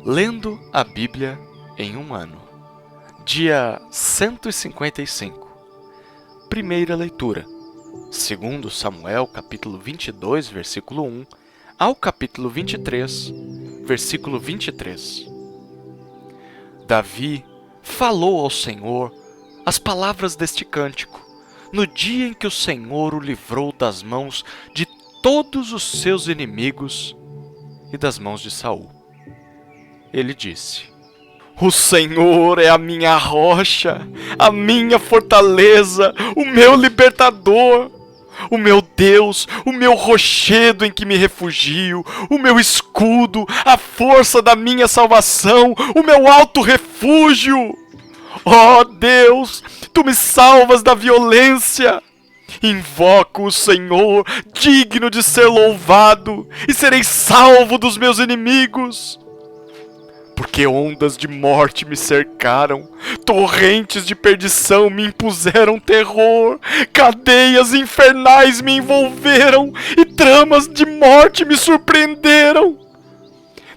Lendo a Bíblia em um ano. Dia 155. Primeira leitura. 2 Samuel, capítulo 22, versículo 1, ao capítulo 23, versículo 23. Davi falou ao Senhor as palavras deste cântico, no dia em que o Senhor o livrou das mãos de todos os seus inimigos e das mãos de Saul. Ele disse: O Senhor é a minha rocha, a minha fortaleza, o meu libertador, o meu Deus, o meu rochedo em que me refugio, o meu escudo, a força da minha salvação, o meu alto refúgio. Ó Deus, Tu me salvas da violência. Invoco o Senhor, digno de ser louvado, e serei salvo dos meus inimigos. Porque ondas de morte me cercaram, torrentes de perdição me impuseram terror, cadeias infernais me envolveram e tramas de morte me surpreenderam.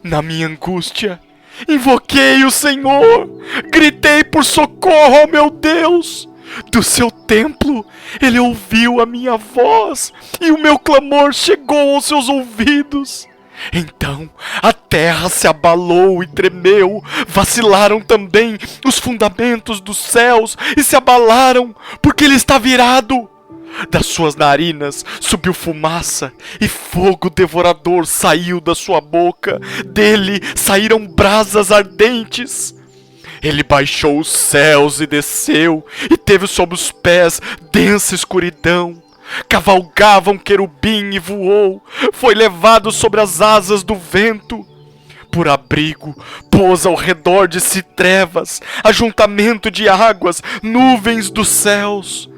Na minha angústia, invoquei o Senhor, gritei por socorro ao meu Deus. Do seu templo, Ele ouviu a minha voz e o meu clamor chegou aos seus ouvidos. Então a terra se abalou e tremeu, vacilaram também os fundamentos dos céus e se abalaram, porque ele está virado. Das suas narinas subiu fumaça e fogo devorador saiu da sua boca, dele saíram brasas ardentes. Ele baixou os céus e desceu, e teve sob os pés densa escuridão. Cavalgava um querubim e voou, foi levado sobre as asas do vento. Por abrigo, pôs ao redor de si trevas, ajuntamento de águas, nuvens dos céus.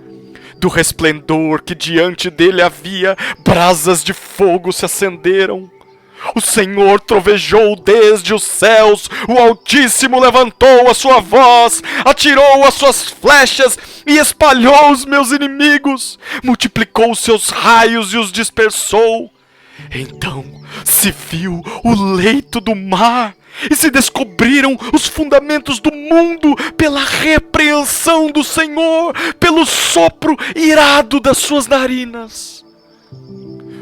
Do resplendor que diante dele havia, brasas de fogo se acenderam. O Senhor trovejou desde os céus, o Altíssimo levantou a sua voz, atirou as suas flechas e espalhou os meus inimigos, multiplicou os seus raios e os dispersou. Então se viu o leito do mar e se descobriram os fundamentos do mundo pela repreensão do Senhor, pelo sopro irado das suas narinas.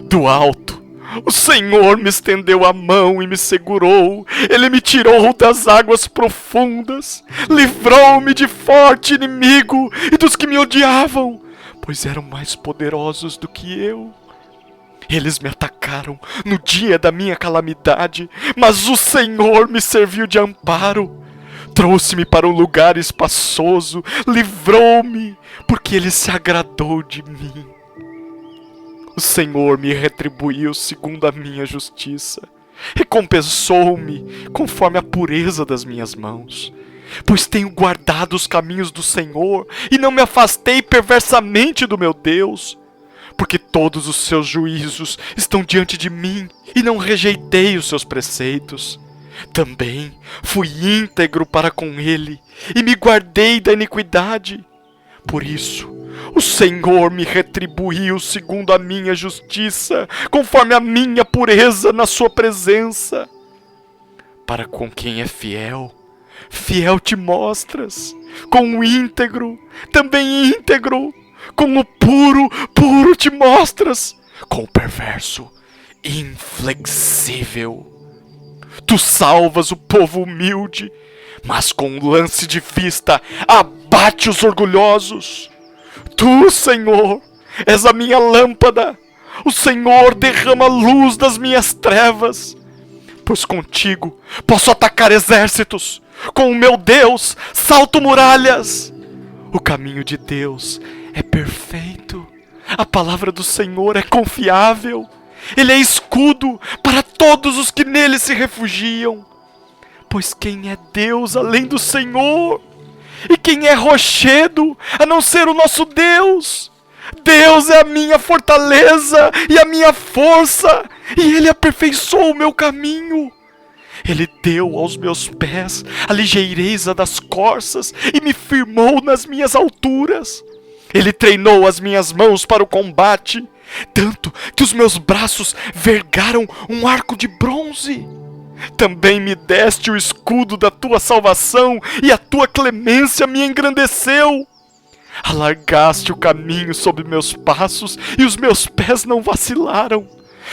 Do alto, o Senhor me estendeu a mão e me segurou. Ele me tirou das águas profundas, livrou-me de forte inimigo e dos que me odiavam, pois eram mais poderosos do que eu. Eles me atacaram no dia da minha calamidade, mas o Senhor me serviu de amparo. Trouxe-me para um lugar espaçoso, livrou-me, porque Ele se agradou de mim. O Senhor me retribuiu segundo a minha justiça, recompensou-me conforme a pureza das minhas mãos. Pois tenho guardado os caminhos do Senhor e não me afastei perversamente do meu Deus. Porque todos os seus juízos estão diante de mim e não rejeitei os seus preceitos. Também fui íntegro para com Ele e me guardei da iniquidade. Por isso, o Senhor me retribuiu segundo a minha justiça, conforme a minha pureza na sua presença. Para com quem é fiel, fiel te mostras. Com o íntegro, também íntegro. Com o puro, puro te mostras. Com o perverso, inflexível. Tu salvas o povo humilde, mas com um lance de vista abate os orgulhosos. Tu, Senhor, és a minha lâmpada. O Senhor derrama a luz das minhas trevas. Pois contigo posso atacar exércitos. Com o meu Deus salto muralhas. O caminho de Deus é perfeito. A palavra do Senhor é confiável. Ele é escudo para todos os que nele se refugiam. Pois quem é Deus além do Senhor? E quem é rochedo a não ser o nosso Deus? Deus é a minha fortaleza e a minha força, e Ele aperfeiçoou o meu caminho. Ele deu aos meus pés a ligeireza das corças e me firmou nas minhas alturas. Ele treinou as minhas mãos para o combate, tanto que os meus braços vergaram um arco de bronze. Também me deste o escudo da tua salvação, e a tua clemência me engrandeceu. Alargaste o caminho sob meus passos, e os meus pés não vacilaram.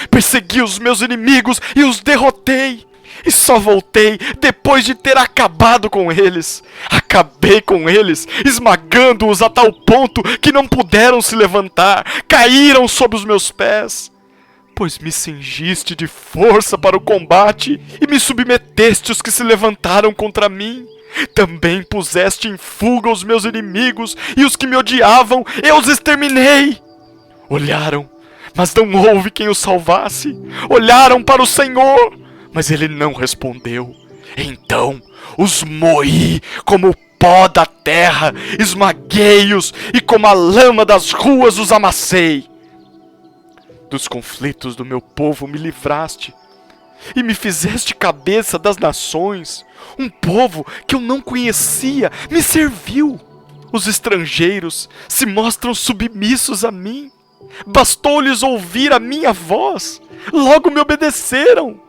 Persegui os meus inimigos e os derrotei. E só voltei depois de ter acabado com eles. Acabei com eles, esmagando-os a tal ponto que não puderam se levantar. Caíram sob os meus pés. Pois me cingiste de força para o combate e me submeteste os que se levantaram contra mim. Também puseste em fuga os meus inimigos, e os que me odiavam eu os exterminei. Olharam, mas não houve quem os salvasse. Olharam para o Senhor, mas ele não respondeu. Então os moí como o pó da terra, esmaguei-os, e como a lama das ruas os amassei. Dos conflitos do meu povo me livraste, e me fizeste cabeça das nações. Um povo que eu não conhecia me serviu. Os estrangeiros se mostram submissos a mim. Bastou-lhes ouvir a minha voz, logo me obedeceram.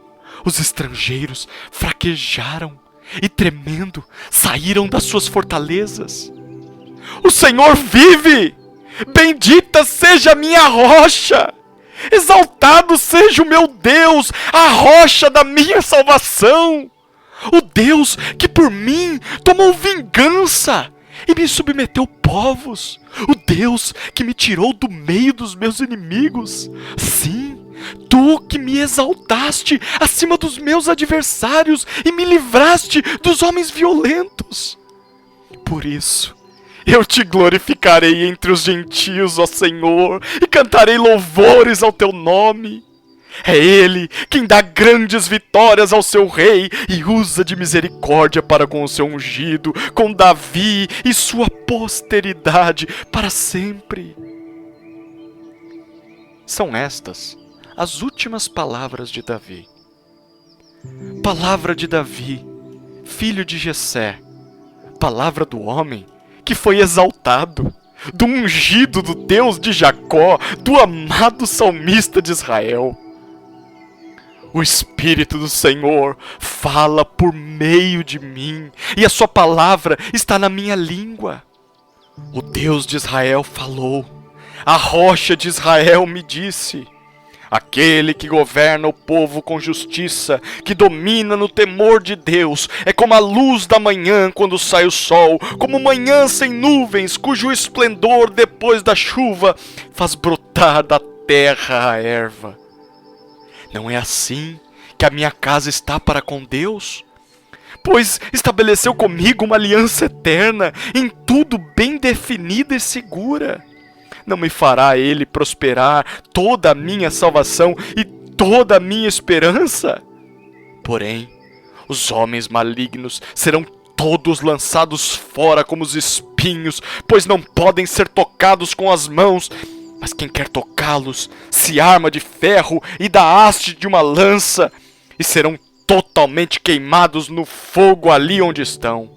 Os estrangeiros fraquejaram e, tremendo, saíram das suas fortalezas. O Senhor vive! Bendita seja a minha rocha! Exaltado seja o meu Deus, a rocha da minha salvação! O Deus que por mim tomou vingança e me submeteu povos. O Deus que me tirou do meio dos meus inimigos. Sim, tu que me exaltaste acima dos meus adversários e me livraste dos homens violentos. Por isso, eu te glorificarei entre os gentios, ó Senhor, e cantarei louvores ao teu nome. É Ele quem dá grandes vitórias ao seu rei e usa de misericórdia para com o seu ungido, com Davi e sua posteridade para sempre. São estas as últimas palavras de Davi. Palavra de Davi, filho de Jessé, palavra do homem que foi exaltado, do ungido do Deus de Jacó, do amado salmista de Israel. O Espírito do Senhor fala por meio de mim, e a sua palavra está na minha língua. O Deus de Israel falou, a rocha de Israel me disse. Aquele que governa o povo com justiça, que domina no temor de Deus, é como a luz da manhã quando sai o sol, como manhã sem nuvens, cujo esplendor depois da chuva faz brotar da terra a erva. Não é assim que a minha casa está para com Deus? Pois estabeleceu comigo uma aliança eterna, em tudo bem definida e segura. Não me fará Ele prosperar toda a minha salvação e toda a minha esperança? Porém, os homens malignos serão todos lançados fora como os espinhos, pois não podem ser tocados com as mãos. Mas quem quer tocá-los se arma de ferro e da haste de uma lança, e serão totalmente queimados no fogo ali onde estão.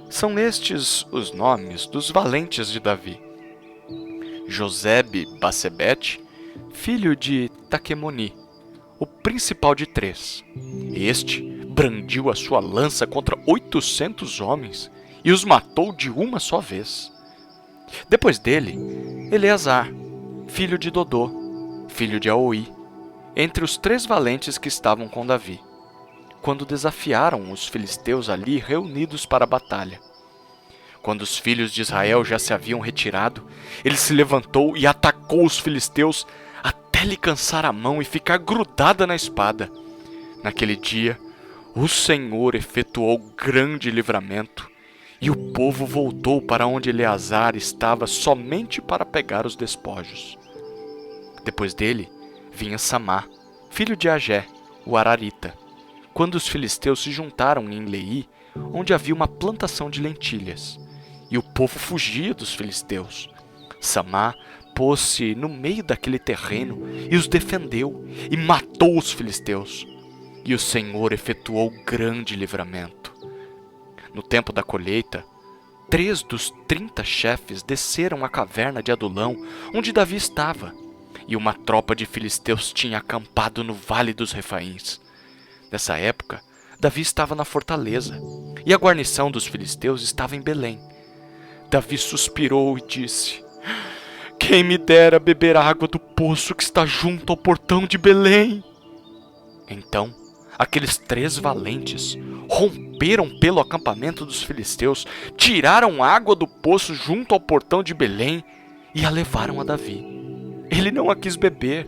São estes os nomes dos valentes de Davi. Josebe-Basebete, filho de Taquemoni, o principal de 3. Este brandiu a sua lança contra 800 homens e os matou de uma só vez. Depois dele, Eleazar, filho de Dodô, filho de Aoi, entre os 3 valentes que estavam com Davi, quando desafiaram os filisteus ali reunidos para a batalha. Quando os filhos de Israel já se haviam retirado, ele se levantou e atacou os filisteus até lhe cansar a mão e ficar grudada na espada. Naquele dia, o Senhor efetuou grande livramento, e o povo voltou para onde Eleazar estava somente para pegar os despojos. Depois dele, vinha Samá, filho de Agé, o Ararita, quando os filisteus se juntaram em Leí, onde havia uma plantação de lentilhas, e o povo fugia dos filisteus. Samá pôs-se no meio daquele terreno e os defendeu, e matou os filisteus. E o Senhor efetuou grande livramento. No tempo da colheita, 3 dos 30 chefes desceram à caverna de Adulão, onde Davi estava, e uma tropa de filisteus tinha acampado no vale dos Refaíns. Nessa época, Davi estava na fortaleza, e a guarnição dos filisteus estava em Belém. Davi suspirou e disse: quem me dera beber água do poço que está junto ao portão de Belém. Então, aqueles 3 valentes romperam pelo acampamento dos filisteus, tiraram água do poço junto ao portão de Belém e a levaram a Davi. Ele não a quis beber,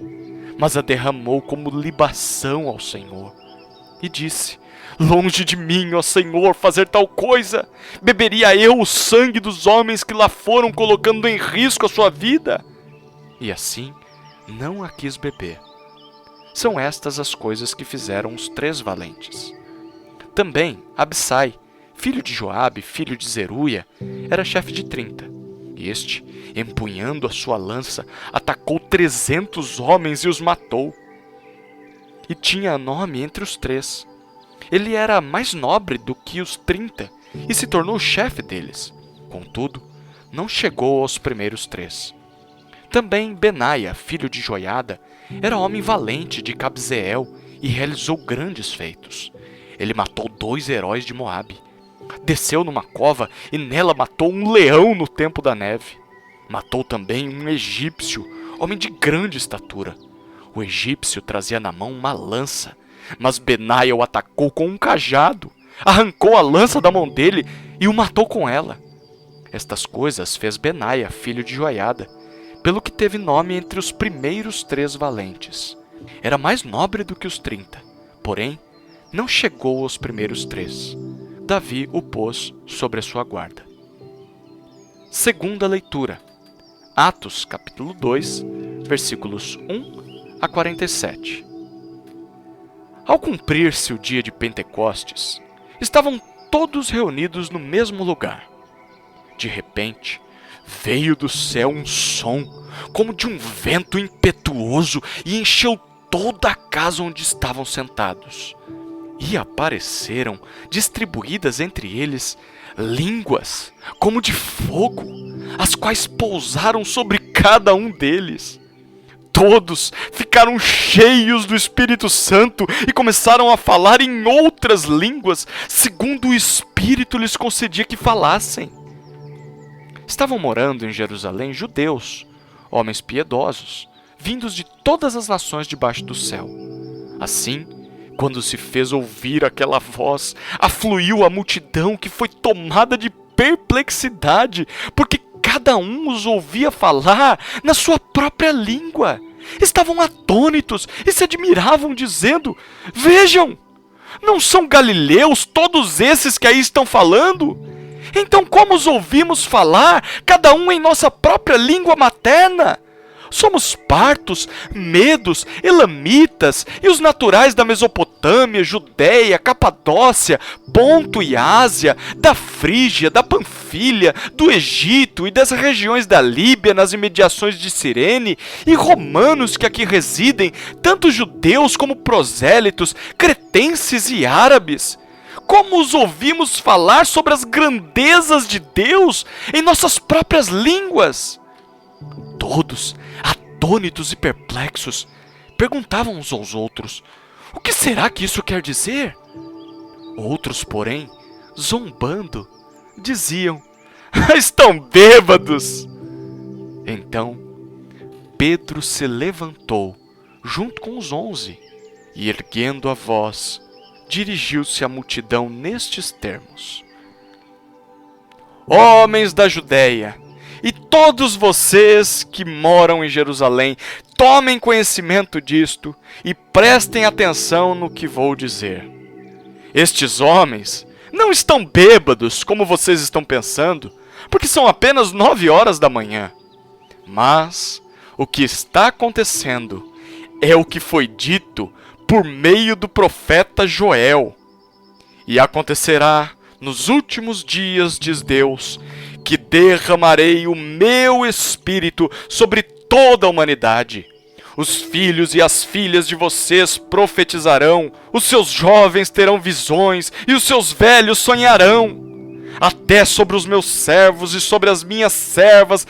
mas a derramou como libação ao Senhor. E disse: longe de mim, ó Senhor, fazer tal coisa. Beberia eu o sangue dos homens que lá foram, colocando em risco a sua vida? E assim, não a quis beber. São estas as coisas que fizeram os 3 valentes. Também Abissai, filho de Joabe, filho de Zeruia, era chefe de 30. Este, empunhando a sua lança, atacou 300 homens e os matou. E tinha nome entre os 3. Ele era mais nobre do que os 30 e se tornou chefe deles. Contudo, não chegou aos primeiros 3. Também Benaia, filho de Joiada, era homem valente de Cabzeel e realizou grandes feitos. Ele matou 2 heróis de Moabe. Desceu numa cova e nela matou um leão no tempo da neve. Matou também um egípcio, homem de grande estatura. O egípcio trazia na mão uma lança, mas Benaia o atacou com um cajado, arrancou a lança da mão dele e o matou com ela. Estas coisas fez Benaia, filho de Joiada, pelo que teve nome entre os primeiros 3 valentes. Era mais nobre do que os 30, porém, não chegou aos primeiros 3. Davi o pôs sobre a sua guarda. Segunda leitura. Atos, capítulo 2, versículos 1 a 47. Ao cumprir-se o dia de Pentecostes, estavam todos reunidos no mesmo lugar. De repente, veio do céu um som, como de um vento impetuoso, e encheu toda a casa onde estavam sentados. E apareceram, distribuídas entre eles, línguas, como de fogo, as quais pousaram sobre cada um deles. Todos ficaram cheios do Espírito Santo e começaram a falar em outras línguas, segundo o Espírito lhes concedia que falassem. Estavam morando em Jerusalém judeus, homens piedosos, vindos de todas as nações debaixo do céu. Assim, quando se fez ouvir aquela voz, afluiu a multidão, que foi tomada de perplexidade, porque cada um os ouvia falar na sua própria língua. Estavam atônitos e se admiravam, dizendo: vejam, não são galileus todos esses que aí estão falando? Então como os ouvimos falar, cada um em nossa própria língua materna? Somos partos, medos, elamitas e os naturais da Mesopotâmia, Judéia, Capadócia, Ponto e Ásia, da Frígia, da Panfilha, do Egito e das regiões da Líbia nas imediações de Cirene, e romanos que aqui residem, tanto judeus como prosélitos, cretenses e árabes. Como os ouvimos falar sobre as grandezas de Deus em nossas próprias línguas? Todos, atônitos e perplexos, perguntavam uns aos outros: o que será que isso quer dizer? Outros, porém, zombando, diziam: estão bêbados! Então, Pedro se levantou, junto com os 11, e erguendo a voz, dirigiu-se à multidão nestes termos: homens da Judéia, e todos vocês que moram em Jerusalém, tomem conhecimento disto e prestem atenção no que vou dizer. Estes homens não estão bêbados, como vocês estão pensando, porque são apenas 9 horas da manhã. Mas o que está acontecendo é o que foi dito por meio do profeta Joel. E acontecerá nos últimos dias, diz Deus, que derramarei o meu Espírito sobre toda a humanidade. Os filhos e as filhas de vocês profetizarão, os seus jovens terão visões e os seus velhos sonharão. Até sobre os meus servos e sobre as minhas servas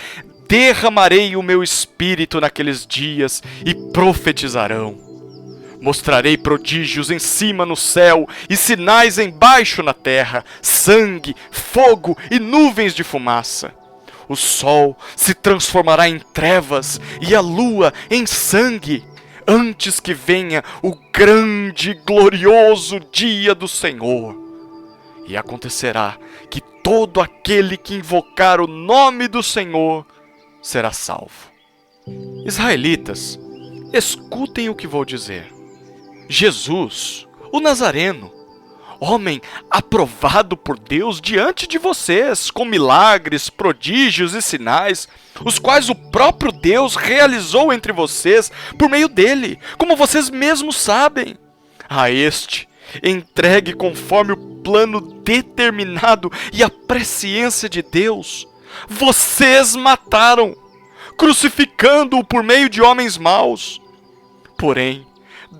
derramarei o meu Espírito naqueles dias e profetizarão. Mostrarei prodígios em cima no céu e sinais embaixo na terra, sangue, fogo e nuvens de fumaça. O sol se transformará em trevas e a lua em sangue, antes que venha o grande e glorioso dia do Senhor. E acontecerá que todo aquele que invocar o nome do Senhor será salvo. Israelitas, escutem o que vou dizer. Jesus, o Nazareno, homem aprovado por Deus diante de vocês, com milagres, prodígios e sinais, os quais o próprio Deus realizou entre vocês por meio dele, como vocês mesmos sabem. A este, entregue conforme o plano determinado e a presciência de Deus, vocês mataram, crucificando-o por meio de homens maus. Porém,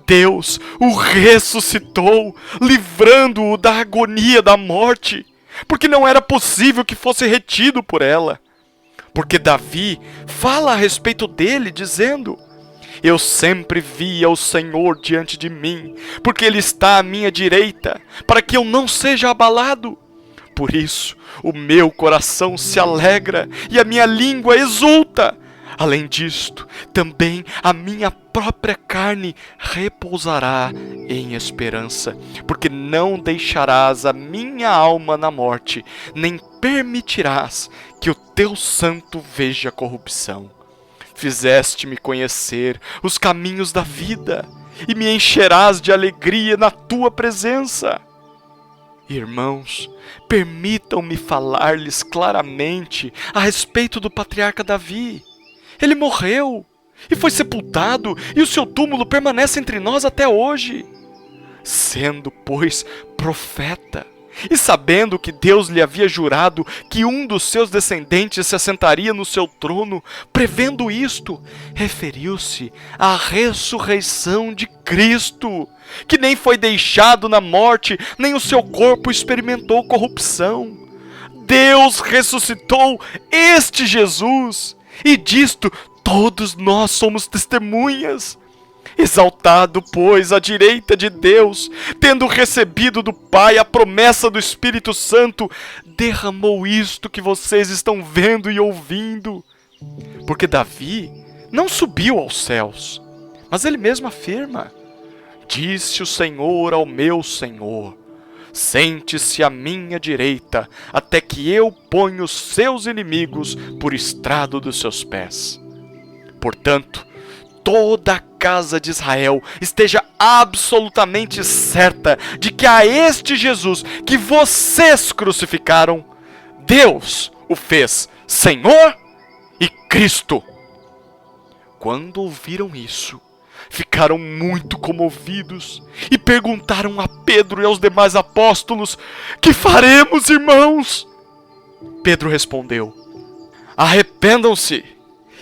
Deus o ressuscitou, livrando-o da agonia da morte, porque não era possível que fosse retido por ela. Porque Davi fala a respeito dele, dizendo: eu sempre via o Senhor diante de mim, porque Ele está à minha direita, para que eu não seja abalado. Por isso, o meu coração se alegra e a minha língua exulta. Além disto, também a minha própria carne repousará em esperança, porque não deixarás a minha alma na morte, nem permitirás que o teu santo veja corrupção. Fizeste-me conhecer os caminhos da vida, e me encherás de alegria na tua presença. Irmãos, permitam-me falar-lhes claramente a respeito do patriarca Davi. Ele morreu e foi sepultado, e o seu túmulo permanece entre nós até hoje. Sendo, pois, profeta, e sabendo que Deus lhe havia jurado que um dos seus descendentes se assentaria no seu trono, prevendo isto, referiu-se à ressurreição de Cristo, que nem foi deixado na morte, nem o seu corpo experimentou corrupção. Deus ressuscitou este Jesus, e disto todos nós somos testemunhas. Exaltado, pois, à direita de Deus, tendo recebido do Pai a promessa do Espírito Santo, derramou isto que vocês estão vendo e ouvindo. Porque Davi não subiu aos céus, mas ele mesmo afirma: disse o Senhor ao meu Senhor: sente-se à minha direita, até que eu ponha os seus inimigos por estrado dos seus pés. Portanto, toda a casa de Israel esteja absolutamente certa de que a este Jesus que vocês crucificaram, Deus o fez Senhor e Cristo. Quando ouviram isso, ficaram muito comovidos e perguntaram a Pedro e aos demais apóstolos: que faremos, irmãos? Pedro respondeu: arrependam-se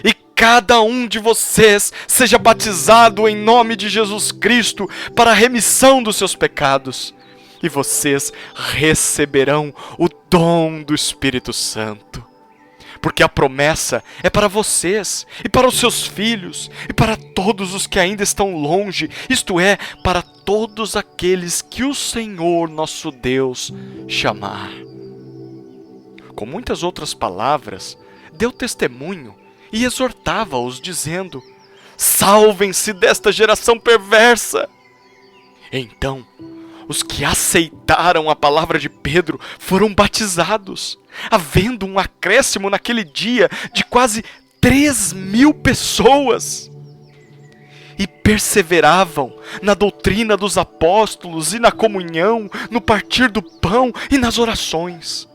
e cada um de vocês seja batizado em nome de Jesus Cristo para a remissão dos seus pecados, e vocês receberão o dom do Espírito Santo. Porque a promessa é para vocês, e para os seus filhos, e para todos os que ainda estão longe, isto é, para todos aqueles que o Senhor nosso Deus chamar. Com muitas outras palavras, deu testemunho e exortava-os, dizendo: salvem-se desta geração perversa. Então, os que aceitaram a palavra de Pedro foram batizados, havendo um acréscimo naquele dia de quase 3.000 pessoas. E perseveravam na doutrina dos apóstolos e na comunhão, no partir do pão e nas orações.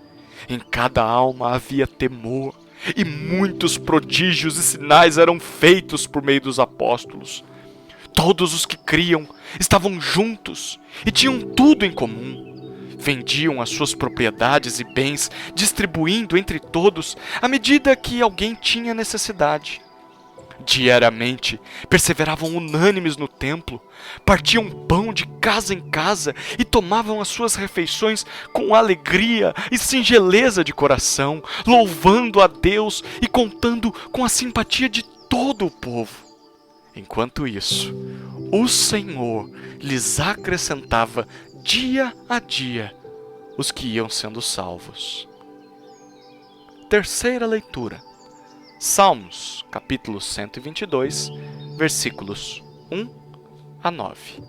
Em cada alma havia temor, e muitos prodígios e sinais eram feitos por meio dos apóstolos. Todos os que criam estavam juntos e tinham tudo em comum. Vendiam as suas propriedades e bens, distribuindo entre todos à medida que alguém tinha necessidade. Diariamente perseveravam unânimes no templo, partiam pão de casa em casa e tomavam as suas refeições com alegria e singeleza de coração, louvando a Deus e contando com a simpatia de todo o povo. Enquanto isso, o Senhor lhes acrescentava dia a dia os que iam sendo salvos. Terceira leitura. Salmos, capítulo 122, versículos 1 a 9.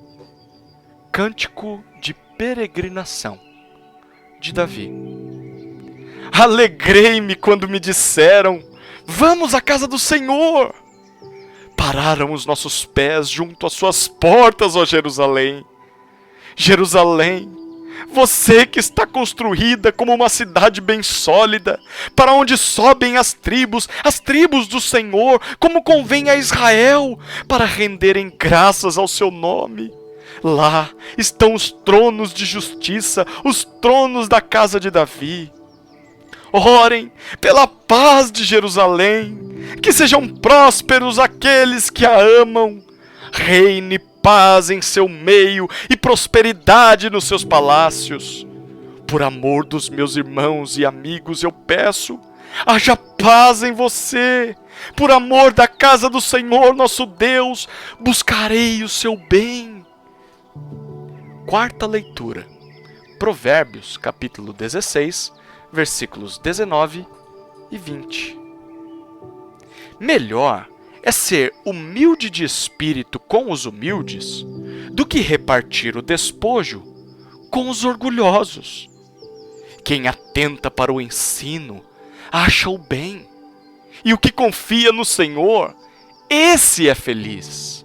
Cântico de peregrinação, de Davi. Alegrei-me quando me disseram: vamos à casa do Senhor. Pararam os nossos pés junto às suas portas, ó Jerusalém. Jerusalém, você que está construída como uma cidade bem sólida, para onde sobem as tribos do Senhor, como convém a Israel, para renderem graças ao seu nome. Lá estão os tronos de justiça, os tronos da casa de Davi. Orem pela paz de Jerusalém, que sejam prósperos aqueles que a amam. Reine paz em seu meio e prosperidade nos seus palácios. Por amor dos meus irmãos e amigos eu peço, haja paz em você. Por amor da casa do Senhor nosso Deus, buscarei o seu bem. Quarta leitura. Provérbios, capítulo 16, versículos 19 e 20. Melhor é ser humilde de espírito com os humildes do que repartir o despojo com os orgulhosos. Quem atenta para o ensino acha o bem, e o que confia no Senhor, esse é feliz.